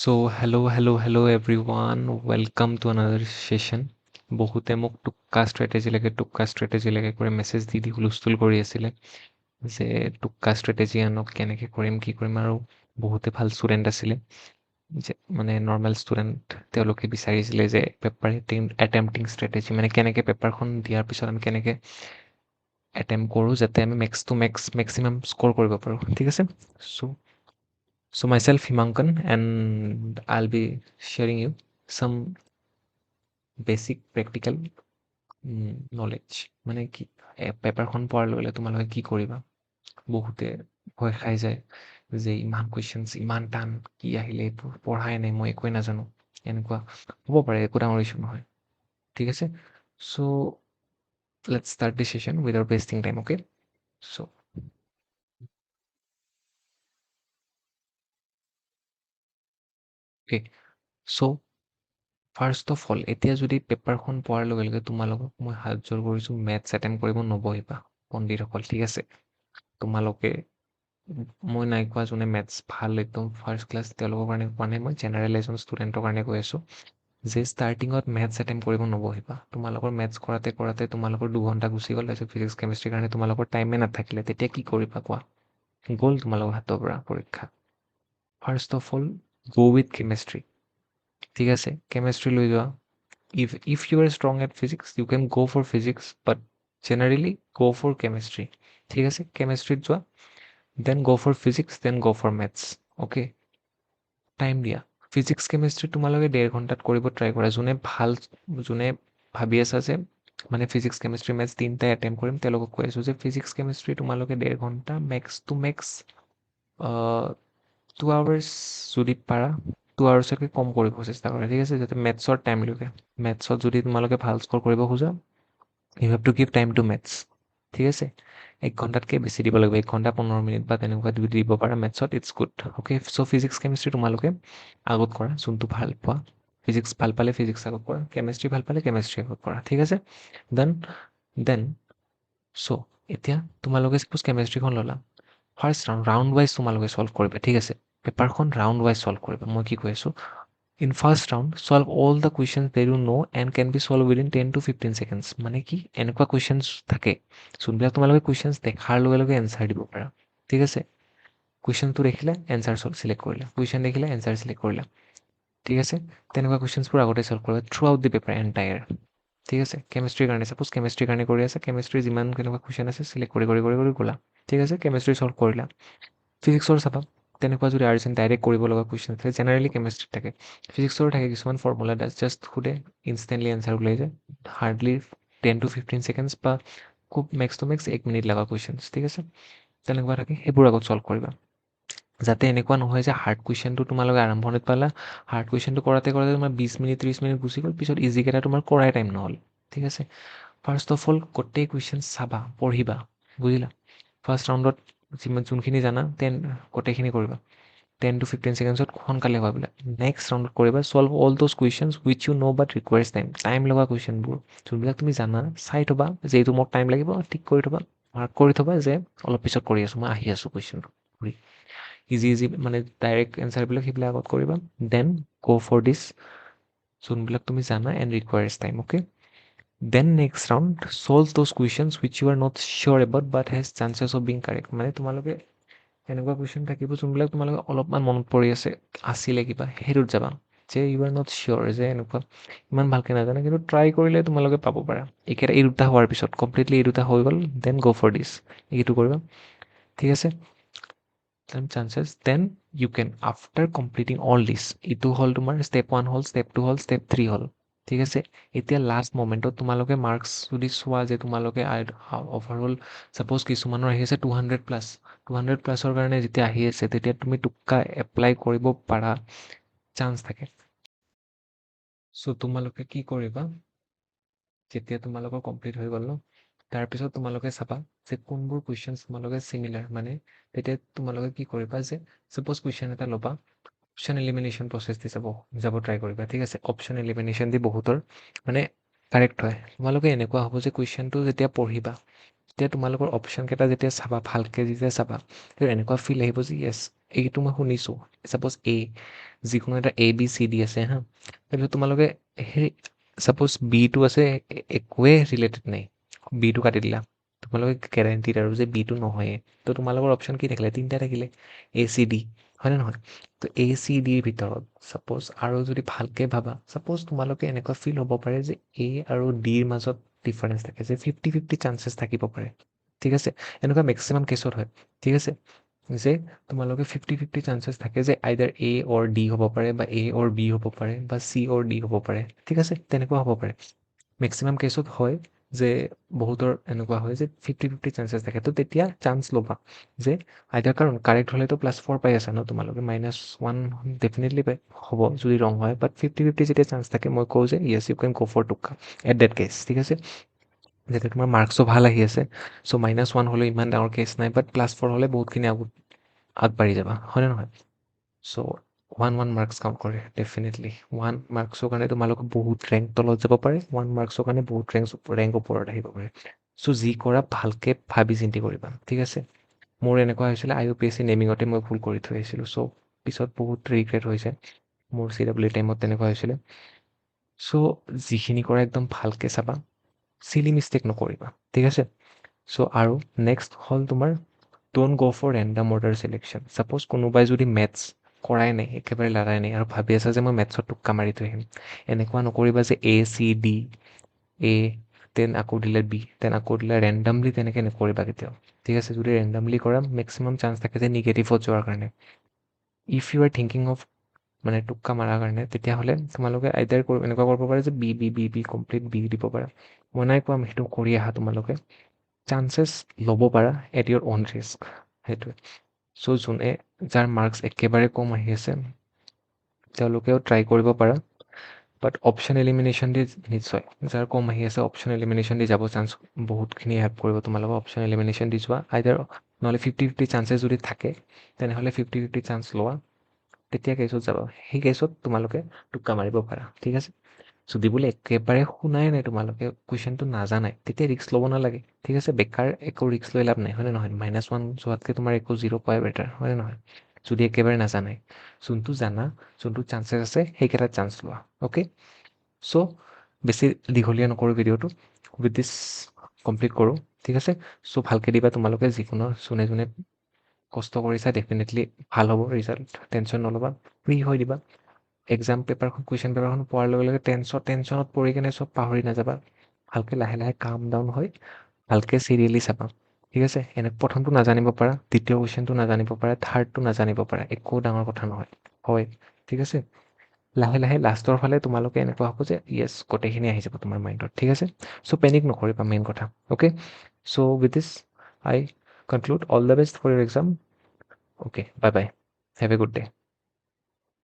Hello everyone. Welcome to another session. বহুতে মোক টুক্কা strategy লাগে কৰি মেছেজ দি হুলস্থুল কৰি আছিলে যে টুক্কা ষ্ট্ৰেটেজি আনক কেনেকৈ কৰিম কি কৰিম আৰু বহুতে ভাল ষ্টুডেণ্ট আছিলে যে মানে নৰ্মেল ষ্টুডেণ্ট তেওঁলোকে বিচাৰিছিলে যে পেপাৰ এটেম্পটিং ষ্ট্ৰেটেজি মানে কেনেকৈ পেপাৰখন দিয়াৰ পিছত আমি কেনেকৈ এটেম্প কৰোঁ যাতে আমি মেক্সিমাম স্ক'ৰ কৰিব পাৰোঁ ঠিক আছে চ' So myself Himankan and I'll be sharing you some basic practical knowledge মানে কি পেপাৰখন পঢ়াৰ লগে লগে তোমালোকে কি কৰিবা বহুতে ভয় খাই যায় যে ইমান কুৱেশ্যনছ ইমান টান কি আহিলে এইবোৰ পঢ়াই নাই মই একোৱে নাজানো এনেকুৱা হ'ব পাৰে একো ডাঙৰ ইছ্যু নহয় ঠিক আছে so' let's start the session without wasting time okay so' okay so' first of all এতিয়া যদি পেপাৰখন পোৱাৰ লগে লগে তোমালোকক মই হাত জোৰ কৰিছোঁ মেথছ এটেম্প কৰিব নবহিবা পণ্ডিতসকল ঠিক আছে তোমালোকে মই নাই কোৱা যোনে মেথছ ভাল একদম ফাৰ্ষ্ট ক্লাছ তেওঁলোকৰ কাৰণে কোৱা নাই মই জেনেৰেল এজন ষ্টুডেণ্টৰ কাৰণে কৈ আছোঁ যে ষ্টাৰ্টিঙত মেথছ এটেম্প কৰিব নবহিবা তোমালোকৰ মেথছ কৰাতে কৰাতে তোমালোকৰ 2 ঘণ্টা গুচি গ'ল তাৰপিছত ফিজিক্স কেমেষ্ট্ৰিৰ কাৰণে তোমালোকৰ টাইমে নাথাকিলে তেতিয়া কি কৰিবা কোৱা গ'ল তোমালোকৰ হাতৰ পৰা পৰীক্ষা ফাৰ্ষ্ট অফ অল গ' উইথ কেমেষ্ট্ৰি ঠিক আছে কেমেষ্ট্ৰি লৈ যোৱা if you are strong at physics you can go for physics but generally go for chemistry ঠিক আছে কেমেষ্ট্ৰিত যোৱা then go for physics then go for maths okay time দিয়া physics chemistry তোমালোকে 1.5 ঘণ্টাত কৰিব ট্ৰাই কৰা যোনে ভাবি আছা যে মানে ফিজিক্স কেমেষ্ট্ৰি মেথছ তিনিটাই এটেম্প কৰিম তেওঁলোকক কৈ আছোঁ যে ফিজিক্স কেমেষ্ট্ৰি তোমালোকে 1.5 ঘণ্টা মেক্স টু মেক্স 2 আৱাৰ্ছ যদি পাৰা 2 আৱাৰ্ছতকৈ কম কৰিব চেষ্টা কৰা ঠিক আছে যাতে মেথছৰ টাইম লাগে মেথছত যদি তোমালোকে ভাল স্ক'ৰ কৰিব খোজা you have to give time to maths ঠিক আছে 1 ঘণ্টাতকৈ বেছি দিব লাগিব 1 ঘণ্টা 15 মিনিট বা তেনেকুৱা যদি দিব পাৰা মেথছত it's good okay so' physics chemistry তোমালোকে আগত কৰা যোনটো ভাল পোৱা ফিজিক্স ভাল পালে ফিজিক্স আগত কৰা কেমেষ্ট্ৰি ভাল পালে কেমেষ্ট্ৰি আগত কৰা ঠিক আছে দেন চ' এতিয়া তোমালোকে ছাপ'জ কেমেষ্ট্ৰিখন ল'লা ফাৰ্ষ্ট ৰাউণ্ড ৱাইজ তোমালোকে ছল্ভ কৰিবা ঠিক আছে পেপাৰখন ৰাউণ্ড ৱাইজ ছল্ভ কৰিবা মই কি কৈ আছোঁ in first round solve all the questions they you know' and can be solve within 10 to 15 seconds মানে কি এনেকুৱা কুৱেশ্যনছ থাকে যোনবিলাক তোমালোকে কুৱেশ্যনছ দেখাৰ লগে লগে এনচাৰ দিব পাৰা ঠিক আছে কুৱেশ্যনটো দেখিলে এনচাৰ চিলেক্ট কৰিলা কুৱেশ্যন দেখিলে এনচাৰ চিলেক্ট কৰিলা ঠিক আছে তেনেকুৱা কুৱেশ্যনছবোৰ আগতে ছল্ভ কৰিবা through out the paper entire ঠিক আছে কেমেষ্ট্ৰিৰ কাৰণে ছাপ'জ কেমেষ্ট্ৰিৰ কাৰণে কৰি আছে কেমেষ্ট্ৰিৰ যিমান কেনেকুৱা কুৱেশ্যন আছে চিলেক্ট কৰি গ'লা ঠিক আছে কেমেষ্ট্ৰি ছল্ভ কৰিলা ফিজিক্সৰ চাবা তেনেকুৱা যদি আৰ্জেণ্ট ডাইৰেক্ট কৰিব লগা কুৱেশ্যন থাকে জেনেৰেলি কেমেষ্ট্ৰিত থাকে ফিজিক্সৰ থাকে কিছুমান ফৰ্মুলা জাষ্ট সোধে ইনষ্টেণ্টলি এনচাৰ ওলাই যায় হাৰ্ডলি 10 to 15 ছেকেণ্ডছ বা খুব মেক্স টু মেক্স 1 মিনিট লগা কুৱেশ্যনছ ঠিক আছে তেনেকুৱা থাকে সেইবোৰ আগত ছল্ভ কৰিবা যাতে এনেকুৱা নহয় যে হাৰ্ড কুৱেশ্যনটো তোমালোকে আৰম্ভণিত পালা হাৰ্ড কুৱেশ্যনটো কৰাতে তোমাৰ 20 মিনিট 30 মিনিট গুচি গ'ল পিছত ইজিকেইটা তোমাৰ কৰাই টাইম নহ'ল ঠিক আছে ফাৰ্ষ্ট অফ অল গোটেই কুৱেশ্যন চাবা পঢ়িবা বুজিলা ফাৰ্ষ্ট ৰাউণ্ডত যোনখিনি জানা গোটেইখিনি কৰিবা 10 to 15 ছেকেণ্ডছত সোনকালে হোৱাবিলাক নেক্সট ৰাউণ্ডত কৰিবা solve all those questions which you know' but ৰিকুৱাৰ্ছ time লগা কুৱেশ্যনবোৰ যোনবিলাক তুমি জানা চাই থ'বা যে এইটো মোক টাইম লাগিব ঠিক কৰি থ'বা মাৰ্ক কৰি থ'বা যে অলপ পিছত কৰি আছোঁ মই আহি আছোঁ কুৱেশ্যনটো কৰি ইজি মানে ডাইৰেক্ট এনচাৰবিলাক সেইবিলাক আগত কৰিবা দেন গ' ফৰ দিছ যোনবিলাক তুমি জানা and requires time okay then next round solve those questions which you are not sure about but has chances of being correct মানে তোমালোকে এনেকুৱা কুৱেশ্যন থাকিব যোনবিলাক তোমালোকে অলপমান মনত পৰি আছিলে কিবা সেইটোত যাবা যে ইউ আৰ নট চিয়'ৰ যে এনেকুৱা ইমান ভালকৈ নাজানে কিন্তু ট্ৰাই কৰিলে তোমালোকে পাব পাৰা এই দুটা হোৱাৰ পিছত কমপ্লিটলি এই দুটা হৈ গ'ল দেন গ' ফৰ দিছ এইটো কৰিবা ঠিক আছে chances then you can after completing all this এইটো হ'ল তোমাৰ ষ্টেপ 1 হ'ল ষ্টেপ 2 হ'ল ষ্টেপ 3 হ'ল ঠিক আছে এতিয়া লাষ্ট মমেণ্টত তোমালোকে মাৰ্কছ যদি চোৱা যে তোমালোকে অভাৰঅল ছাপ'জ কিছুমানৰ আহি আছে 200+, 200+ৰ কাৰণে যেতিয়া আহি আছে তেতিয়া তুমি টুক্কা এপ্লাই কৰিব পাৰা চান্স থাকে চ' তোমালোকে কি কৰিবা যেতিয়া তোমালোকৰ কমপ্লিট হৈ গ'ল ন তাৰপিছত তোমালোকে চাবা যে কোনবোৰ কুৱেশ্যনছ তোমালোকে চিমিলাৰ মানে তেতিয়া তোমালোকে কি কৰিবা যে ছাপ'জ কুৱেশ্যন এটা ল'বা অপশ্যন এলিমিনেশ্যন প্ৰচেছ দি যাব ট্ৰাই কৰিবা ঠিক আছে অপশ্যন এলিমিনেশ্যন দি বহুতৰ মানে কাৰেক্ট হয় তোমালোকে এনেকুৱা হ'ব যে কুৱেশ্যনটো যেতিয়া পঢ়িবা তেতিয়া তোমালোকৰ অপশ্যন কেইটা যেতিয়া চাবা, ভালকে যেতিয়া চাবা, তেতিয়া এনেকুৱা ফিল আহিব যে য়েছ, এইটো মই শুনিছোঁ। ছাপ'জ যিকোনো এটা ABCD আছে হা, তাৰপিছত তোমালোকে সেই ছাপ'জ বিটো আছে, একোৱে ৰিলেটেড নাই, বিটো কাটি দিলা, তোমালোকে গেৰেণ্টিড আৰু যে বিটো নহয়ে। তো তোমালোকৰ অপশ্যন কি থাকিলে? 3টা থাকিলে, ACD, হয়নে নহয়? তো ACDৰ ভিতৰত ছাপ'জ আৰু যদি ভালকে ভাবা, ছাপ'জ তোমালোকে এনেকুৱা ফিল হ'ব পাৰে যে A আৰু Dৰ মাজত ডিফাৰেঞ্চ থাকে, যে 50-50 চান্সেছ থাকিব পাৰে, ঠিক আছে? এনেকুৱা মেক্সিমাম কেছত হয়, ঠিক আছে? যে তোমালোকে 50-50 চান্সেছ থাকে যে আইদাৰ A অৰ D হ'ব পাৰে, বা A অৰ B হ'ব পাৰে, বা C অৰ D হ'ব পাৰে, ঠিক আছে? তেনেকুৱা হ'ব পাৰে। মেক্সিমাম কেছত হয় যে বহুতৰ এনেকুৱা হয় যে 50-50 চান্সেছ থাকে। তো তেতিয়া চান্স ল'বা যে আইদাৰ, কাৰণ কাৰেক্ট হ'লেতো +4 পাই আছা ন তোমালোকে, -1 ডেফিনেটলি হ'ব যদি ৰং হয়, বাট 50-50 যেতিয়া চান্স থাকে, মই কওঁ যে য়েছ, ইউ কেন গ' ফৰ টুক্কা এট ডেট কেছ, ঠিক আছে? যেতিয়া তোমাৰ মাৰ্কছো ভাল আহি আছে, চ' -1 হ'লেও ইমান ডাঙৰ কেছ নাই, বাট +4 হ'লে বহুতখিনি আগবাঢ়ি যাবা, হয়নে নহয়? চ' 1 মাৰ্কছ কাউণ্ট কৰে ডেফিনেটলি। 1 মাৰ্কছৰ কাৰণে তোমালোকে বহুত ৰেংক তলত যাব পাৰে, 1 মাৰ্কছৰ কাৰণে বহুত ৰেংক ওপৰত আহিব পাৰে। চ' যি কৰা ভালকে ভাবি চিন্তি কৰিবা, ঠিক আছে? মোৰ এনেকুৱা হৈছিলে IUPAC নেমিঙতে মই ভুল কৰি থৈ আহিছিলোঁ, চ' পিছত বহুত ৰিগ্ৰেট হৈছে। মোৰ CW টাইমত তেনেকুৱা হৈছিলে। চ' যিখিনি কৰা একদম ভালকে চাবা, চিলি মিষ্টেক নকৰিবা, ঠিক আছে? চ' আৰু নেক্সট হ'ল তোমাৰ ড'ন্ট গ' ফৰ ৰেণ্ডাম অৰ্ডাৰ চিলেকশ্যন। ছাপ'জ কোনোবাই যদি মেথছ কৰাই নাই, একেবাৰে লাৰাই নাই, আৰু ভাবি আছা যে মই মেথছত টোক্কা মাৰি থৈ আহিম, এনেকুৱা নকৰিবা যে ACD, A, দেন আকৌ দিলে B, দেন আকৌ দিলে ৰেণ্ডামলি, তেনেকৈ নকৰিবা কেতিয়াও, ঠিক আছে? যদি ৰেণ্ডামলি কৰা, মেক্সিমাম চান্স থাকে যে নিগেটিভত যোৱাৰ কাৰণে। If you are thinking of মানে টোক্কা মাৰাৰ কাৰণে, তেতিয়াহ'লে তোমালোকে আইদাৰ এনেকুৱা কৰিব পাৰে যে বি কমপ্লিট বি দিব পাৰা। মই নাই কোৱা সেইটো কৰি আহা তোমালোকে, চান্সেছ ল'ব পাৰা এট ইয়ৰ অ'ন ৰিস্ক, সেইটোৱে। চ' যোনে যাৰ মাৰ্কছ একেবাৰে কম আহি আছে, তেওঁলোকেও ট্ৰাই কৰিব পাৰা, বাট অপশ্যন এলিমিনেশ্যন দি নিশ্চয়, যাৰ কম আহি আছে অপশ্যন এলিমিনেশ্যন দি যাব, চান্স বহুতখিনি হেল্প কৰিব তোমালোকক। অপশ্যন এলিমিনেশ্যন দি যোৱা, আইদাৰ নহ'লে 50-50 চান্সেছ যদি থাকে, তেনেহ'লে 50-50 চান্স লোৱা, তেতিয়া কেছত যাবা। সেই কেছত তোমালোকে টোক্কা মাৰিব পাৰা, ঠিক আছে? যদি বোলে একেবাৰে শুনাই নাই তোমালোকে, কুৱেশ্যনটো নাজানাই, তেতিয়া ৰিস্ক ল'ব নালাগে, ঠিক আছে? বেকাৰ একো ৰিস্ক লৈ লাভ নাই, হয়নে নহয়? -1 যোৱাতকৈ তোমাৰ একো 0 পোৱাই বেটাৰ, হয়নে নহয়? যদি একেবাৰে নাজানাই, যোনটো জানা, যোনটো চান্সেছ আছে, সেইকেইটাত চান্স লোৱা, অ'কে? চ' বেছি দীঘলীয়া নকৰোঁ ভিডিঅ'টো, উইথ দিছ কমপ্লিট কৰোঁ, ঠিক আছে? চ' ভালকৈ দিবা তোমালোকে, যিকোনো যোনে যোনে কষ্ট কৰিছা, ডেফিনেটলি ভাল হ'ব ৰিজাল্ট, টেনশ্যন নল'বা, ফ্ৰী হৈ দিবা। এক্সাম পেপাৰখন, কুৱেশ্যন পেপাৰখন পোৱাৰ লগে লগে টেনশ্যনত পৰি কেনে চব পাহৰি নাযাবা। ভালকৈ লাহে লাহে কাম ডাউন হৈ ভালকৈ চিৰিয়েলি চাবা, ঠিক আছে? প্ৰথমটো নাজানিব পাৰা, দ্বিতীয় কুৱেশ্যনটো নাজানিব পাৰা, থাৰ্ডটো নাজানিব পাৰা, একো ডাঙৰ কথা নহয়, হয়, ঠিক আছে? লাহে লাহে লাষ্টৰ ফালে তোমালোকে এনেকুৱা হ'ব যে য়েছ, গোটেইখিনি আহি যাব তোমাৰ মাইণ্ডত, ঠিক আছে? চ' পেনিক নকৰিবা, মেইন কথা, okay? So' with this I conclude, all the best for your exam, okay, bye bye, have a good day.